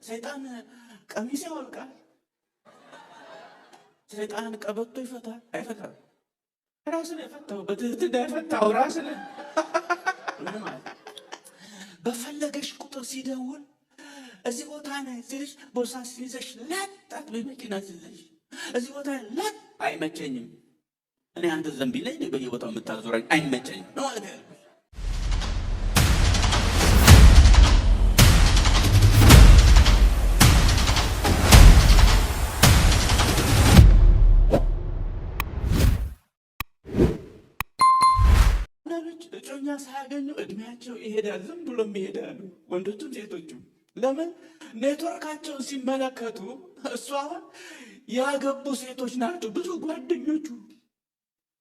ሰይጣን ቀሚስ ያወልቃል። ሰይጣን ቀበቶ ይፈታል አይፈታም? ራስን የፈታው በትህትና የፈታው ራስን በፈለገሽ ቁጥር ሲደውል እዚህ ቦታ ነኝ ሲልሽ ቦርሳ ሲይዘሽ ለጣት በመኪና ሲይዘሽ እዚህ ቦታ ለጥ አይመቸኝም። እኔ አንተ ዘንቢ ላይ በየቦታው የምታዞረኝ አይመቸኝም ነው ማለት ነው። እጮኛ ሳያገኙ እድሜያቸው ይሄዳል። ዝም ብሎም ይሄዳሉ፣ ወንዶቹም ሴቶቹም። ለምን? ኔትወርካቸውን ሲመለከቱ እሷ ያገቡ ሴቶች ናቸው ብዙ ጓደኞቹ።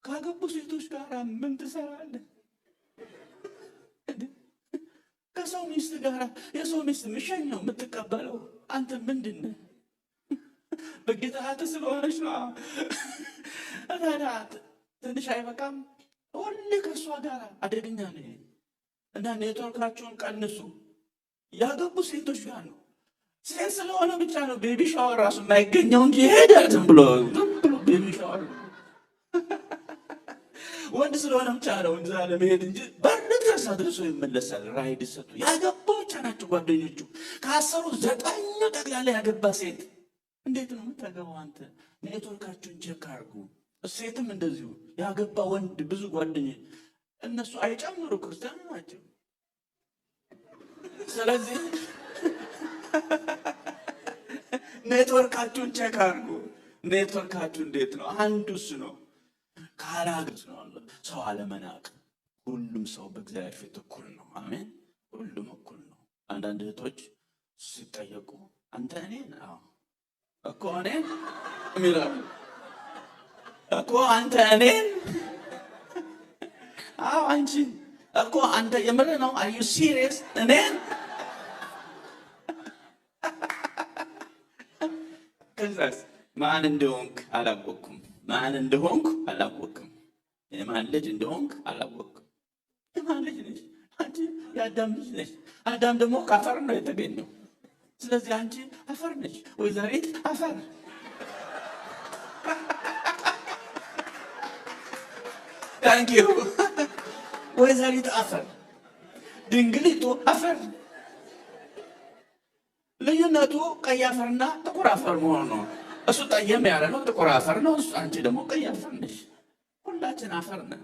ካገቡ ሴቶች ጋር ምን ትሰራለህ? ከሰው ሚስት ጋር የሰው ሚስት ምሸኝ ነው የምትቀበለው። አንተ ምንድን ነህ? በጌታ ስለሆነች ነው። ታዲያ ትንሽ አይበቃም? ሁሌ ከእሷ ጋር አደገኛ ነው እና ኔትወርካቸውን ቀንሱ። ያገቡ ሴቶች ጋር ነው። ሴት ስለሆነ ብቻ ነው ቤቢ ሻወር ራሱ የማይገኘው እንጂ ይሄዳል ዝም ብሎ ቤቢ ሻወር። ወንድ ስለሆነ ብቻ ነው እንዛ ለመሄድ እንጂ በር ድረስ አድርሶ ይመለሳል። ራይድ ሰጡ። ያገቡ ብቻ ናቸው ጓደኞቹ። ከአስሩ 9 ጠቅላላ ያገባ ሴት። እንዴት ነው የምታገባው አንተ? ኔትወርካችሁን ቼክ አድርጉ። ሴትም እንደዚሁ ያገባ ወንድ ብዙ ጓደኞች እነሱ አይጨምሩ፣ ክርስቲያን ናቸው። ስለዚህ ኔትወርካችሁን ቼክ አድርጉ። ኔትወርካችሁ እንዴት ነው? አንዱ እሱ ነው። ካላግዝ ነው ሰው አለመናቅ። ሁሉም ሰው በእግዚአብሔር ፊት እኩል ነው። አሜን። ሁሉም እኩል ነው። አንዳንድ እህቶች ሲጠየቁ አንተ እኔን እኮ እኔን የሚላሉ እኮ አንተ እኔን አንቺ እኮ አንተ የምር ነው? አር ዩ ሲሪየስ? እኔን ከዛስ ማን እንደሆንክ አላወቅኩም። ማን እንደሆንኩ አላወቅም። የማን ልጅ እንደሆንክ አላወቅም። የማን ልጅ ነሽ አንቺ? የአዳም ልጅ ነሽ። አዳም ደግሞ ከአፈር ነው የተገኘው። ስለዚህ አንቺ አፈር ነሽ። ወይዘሪት አፈር። ታንኪዩ። ወይዘሪት አፈር፣ ድንግሊቱ አፈር። ልዩነቱ ቀይ አፈርና ጥቁር አፈር መሆኑ ነው። እሱ ጠየም ያለ ነው፣ ጥቁር አፈር ነው። አንቺ ደግሞ ቀይ አፈር ነሽ። ሁላችን አፈር ነን፣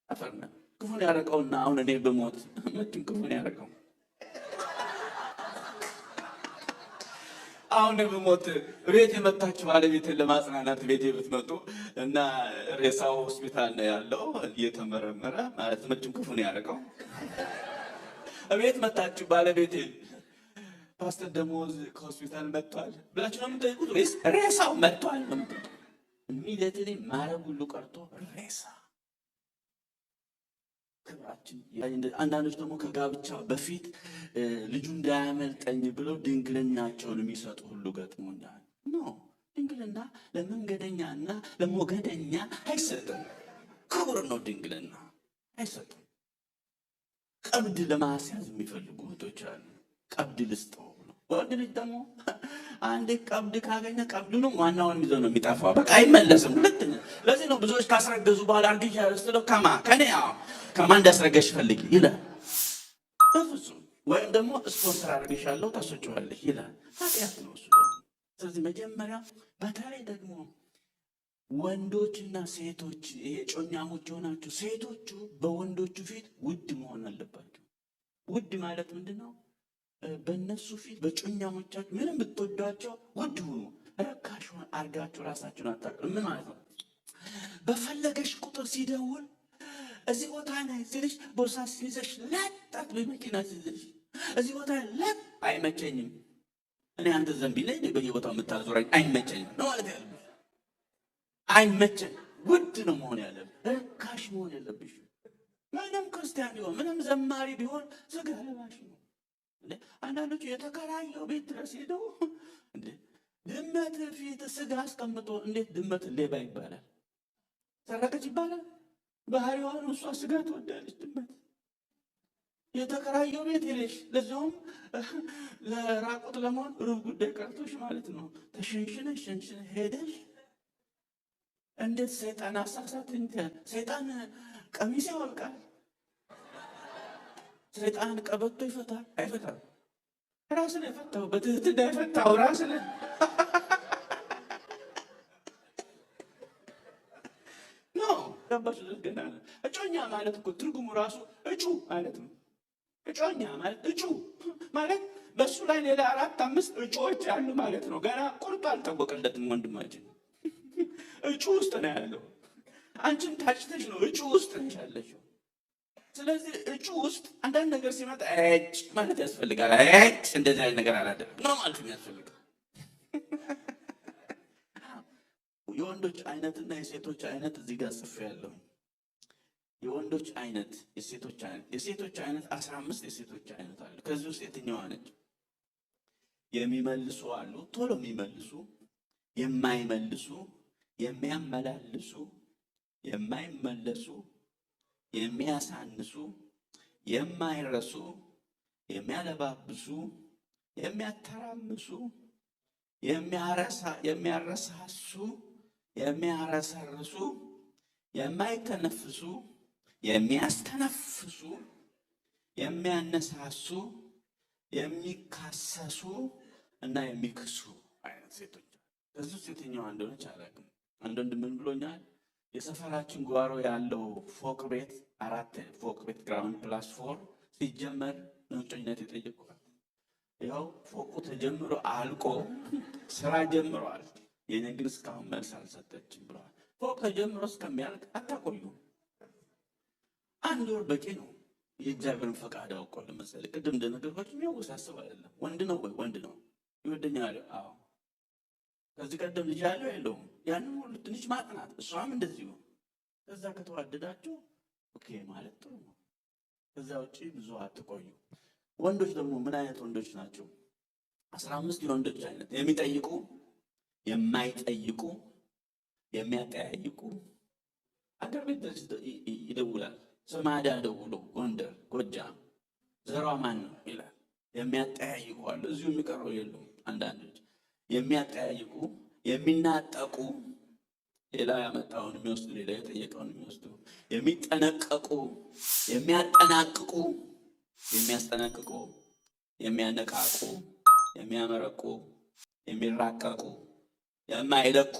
አፈር ነን። ክፉን ያረቀውና አሁን እኔ ብሞት መቼም ክፉን ያረቀው አሁን ብሞት ቤት የመጣችሁ ባለቤትን ለማጽናናት ቤት ብትመጡ እና ሬሳው ሆስፒታል ነው ያለው እየተመረመረ ማለት መቼም ክፉን ያረቀው። ቤት መጣችሁ ባለቤቴን ፓስተር ደሞዝ ከሆስፒታል መጥቷል ብላችሁ ነው የምትጠይቁት ወይስ ሬሳው መጥቷል ነው የምትጠይቁት? ኢሚዲየትሊ ማረግ ሁሉ ቀርቶ ሬሳ። ክብራችን። አንዳንዶች ደግሞ ከጋብቻ በፊት ልጁ እንዳያመልጠኝ ብለው ድንግልናቸውን የሚሰጡ ሁሉ ገጥሞ እንዳለ ነው። ድንግልና ለመንገደኛና ለሞገደኛ አይሰጥም። ክቡር ነው ድንግልና፣ አይሰጥም። ቀብድ ለማስያዝ የሚፈልጉ እህቶች አሉ። ቀብድ ልስጠው ነው። ወንድ ልጅ ደግሞ አንዴ ቀብድ ካገኘ ቀብዱንም ዋናውን ይዞ ነው የሚጠፋው። በቃ አይመለስም። ሁለተኛ ለዚህ ነው ብዙዎች ካስረገዙ በኋላ አርግዣለሁ ስትለው ከኔ ከማ እንዳስረገሽ ፈልጊ ይላል። በፍጹም። ወይም ደግሞ ስፖንሰር አርግሻለሁ ታስወጪዋለሽ ይላል። ኃጢአት ነው እሱ ደግሞ። ስለዚህ መጀመሪያ በተለይ ደግሞ ወንዶችና ሴቶች የጮኛሞች ሆናችሁ ሴቶቹ በወንዶቹ ፊት ውድ መሆን አለባቸው። ውድ ማለት ምንድን ነው? በእነሱ ፊት በጮኛሞቻችሁ ምንም ብትወዷቸው ውድ ሁኑ። ረካሽ አርጋችሁ ራሳችሁን አታውቁም። ምን ማለት ነው? በፈለገሽ ቁጥር ሲደውል እዚህ ቦታ ነኝ ሲልሽ ቦርሳ ሲይዘሽ ለጣት በመኪና ሲይዘሽ እዚህ ቦታ ለጥ አይመቸኝም። እኔ አንተ ዘንቢ ላይ በየቦታው የምታዞረኝ አይመቸኝም ነው ማለት ያለብሽ። አይመቸኝ። ውድ ነው መሆን ያለብሽ። ረካሽ መሆን ያለብሽ። ምንም ክርስቲያን ቢሆን ምንም ዘማሪ ቢሆን ስጋ ለባሽ ነው። አንዳንዶቹ የተከራየው ቤት ድረስ ሄደው ድመት ፊት ስጋ አስቀምጦ እንዴት ድመት ሌባ ይባላል? ሰረቀች ይባላል? ባህሪዋን እሷ ስጋ ትወዳለች ድመት። የተከራየው ቤት ሄደሽ ለዛውም ለራቁት ለመሆን ሩብ ጉዳይ ቀርቶሽ ማለት ነው። ተሸንሽነሽ ሄደሽ እንዴት ሰይጣን አሳሳት እንትን ሰይጣን ቀሚስ ያወልቃል፣ ሰይጣን ቀበቶ ይፈታል። አይፈታም። ራስን የፈታው በትህትና የፈታው ራስን ነው። ገባሽ? ገና እጮኛ ማለት እኮ ትርጉሙ ራሱ እጩ ማለት ነው። እጮኛ ማለት እጩ ማለት በሱ ላይ ሌላ 4-5 እጩዎች ያሉ ማለት ነው። ገና ቁርጡ አልታወቀለትም ወንድማችን። እጩ ውስጥ ነው ያለው። አንቺም ታጭተሽ ነው እጩ ውስጥ ነሽ ያለሽው። ስለዚህ እጩ ውስጥ አንዳንድ ነገር ሲመጣ እጭ ማለት ያስፈልጋል። እጭ እንደዚህ አይነት ነገር አላደረግም ነው ማለት ያስፈልጋል። የወንዶች አይነትና የሴቶች አይነት እዚህ ጋር ጽፌያለሁ። የወንዶች አይነት፣ የሴቶች አይነት። የሴቶች አይነት 15 የሴቶች አይነት አሉ። ከዚህ ውስጥ የትኛዋ ነች? የሚመልሱ አሉ፣ ቶሎ የሚመልሱ፣ የማይመልሱ፣ የሚያመላልሱ፣ የማይመለሱ፣ የሚያሳንሱ፣ የማይረሱ፣ የሚያለባብሱ፣ የሚያተራምሱ፣ የሚያረሳሱ፣ የሚያረሰርሱ፣ የማይተነፍሱ፣ የሚያስተነፍሱ፣ የሚያነሳሱ፣ የሚካሰሱ እና የሚክሱ አይነት ሴቶች። ከዚህ ውስጥ የትኛዋ እንደሆነች አላውቅም። አንድ ወንድም ምን ብሎኛል? የሰፈራችን ጓሮ ያለው ፎቅ ቤት 4 ፎቅ ቤት ግራውንድ +4 ሲጀመር ነጮኝነት የጠየቁት ያው ፎቁ ተጀምሮ አልቆ ስራ ጀምሯል። የኔ ግን እስካሁን መልስ አልሰጠችም ብለዋል። ፎቅ ተጀምሮ እስከሚያልቅ አታቆዩ። 1 ወር በቂ ነው። የእግዚአብሔርን ፈቃድ አውቆ ለመሰለህ ቅድም እንደነገርኳችሁ የሚያወሳስብ አይደለም። ወንድ ነው ወይ ወንድ ነው ይወደኛል? አዎ። ከዚህ ቀደም ልጅ ያለው የለውም? ያንን ሁሉ ትንሽ ማጥናት፣ እሷም እንደዚሁ። ከዛ ከተዋደዳችሁ ኦኬ ማለት ጥሩ ነው። ከዛ ውጪ ብዙ አትቆዩ። ወንዶች ደግሞ ምን አይነት ወንዶች ናቸው? 15 የወንዶች አይነት። የሚጠይቁ፣ የማይጠይቁ፣ የሚያጠያይቁ። አገር ቤት ይደውላል። ሰማዳ ደውሎ ጎንደር፣ ጎጃም ዘሯ ማን ነው ይላል። የሚያጠያይቁ አሉ። እዚሁ የሚቀረው የሉም። አንዳንዶች የሚያጠያይቁ፣ የሚናጠቁ፣ ሌላ ያመጣውን የሚወስዱ፣ ሌላ የጠየቀውን የሚወስዱ፣ የሚጠነቀቁ፣ የሚያጠናቅቁ፣ የሚያስጠነቅቁ፣ የሚያነቃቁ፣ የሚያመረቁ፣ የሚራቀቁ፣ የማይለቁ፣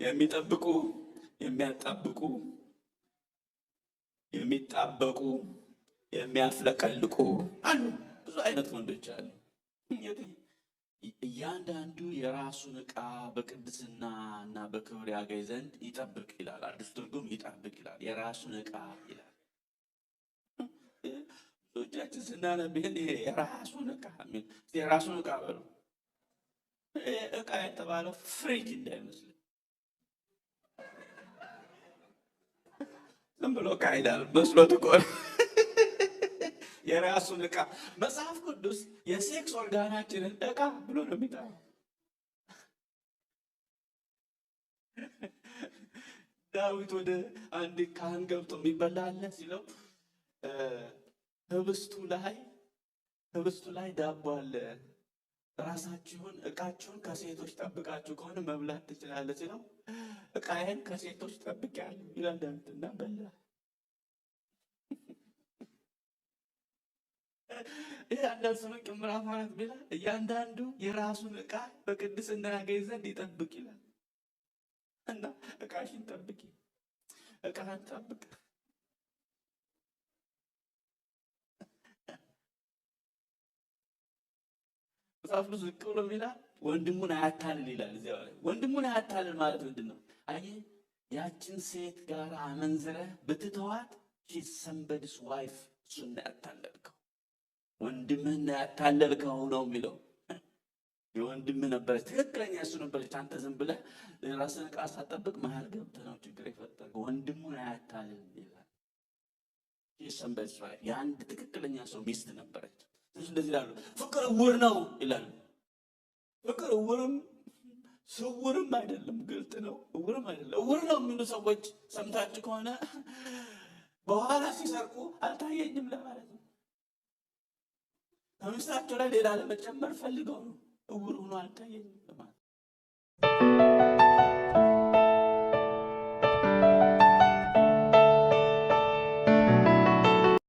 የሚጠብቁ፣ የሚያጣብቁ፣ የሚጣበቁ፣ የሚያፍለቀልቁ አሉ። ብዙ አይነት ወንዶች አሉ። እያንዳንዱ የራሱን ዕቃ በቅድስና እና በክብር ያገኝ ዘንድ ይጠብቅ ይላል። አዲስ ትርጉም ይጠብቅ ይላል። የራሱን ዕቃ ይላል። ብዙዎቻችን ስናነብ የራሱን ዕቃ የሚል የራሱን ዕቃ በሉ። ዕቃ የተባለው ፍሪጅ እንዳይመስል ዝም ብሎ ዕቃ ይላል መስሎት እኮ የራሱን ዕቃ። መጽሐፍ ቅዱስ የሴክስ ኦርጋናችንን ዕቃ ብሎ ነው የሚጠራው። ዳዊት ወደ አንድ ካህን ገብቶ የሚበላ አለ ሲለው ህብስቱ ላይ ዳቦ አለ፣ ራሳችሁን ዕቃችሁን ከሴቶች ጠብቃችሁ ከሆነ መብላት ትችላለህ ሲለው ዕቃዬን ከሴቶች ጠብቄያለሁ ይላል ዳዊትና በላ። ይህ አንዳንድ ሰዎች ምዕራፍ 4 ቢላል እያንዳንዱ የራሱን ዕቃ በቅድስና ያገኝ ዘንድ ይጠብቅ ይላል። እና ዕቃሽን ጠብቂ፣ ዕቃህን ጠብቅ። መጽሐፍ ቅዱስ ዝቅ ብሎ ይላል ወንድሙን አያታልል ይላል። እዚያ ላይ ወንድሙን አያታልል ማለት ምንድን ነው? አየህ ያችን ሴት ጋር አመንዝረህ ብትተዋት somebody's wife እሱን ያታለልከው ወንድምህን ያታለልከው ነው የሚለው። የወንድምህ ነበረች፣ ትክክለኛ እሱ ነበረች። አንተ ዝም ብለህ ራስህን ዕቃ ሳትጠብቅ መሀል ገብተህ ነው ችግር የፈጠርከው። ወንድሙን አያታልል ይላል። somebody's wife የአንድ ትክክለኛ ሰው ሚስት ነበረች። እንደዚህ ይላሉ ፍቅር እውር ነው ይላሉ። ፍቅር እውርም ስውርም አይደለም፣ ግልጥ ነው። እውርም አይደለም። እውር ነው የሚሉ ሰዎች ሰምታችሁ ከሆነ በኋላ ሲሰርቁ አልታየኝም ለማለት ነው። ከሚስታቸው ላይ ሌላ ለመጨመር ፈልገው ነው። እውር ሆኖ አልታየኝም ለማለት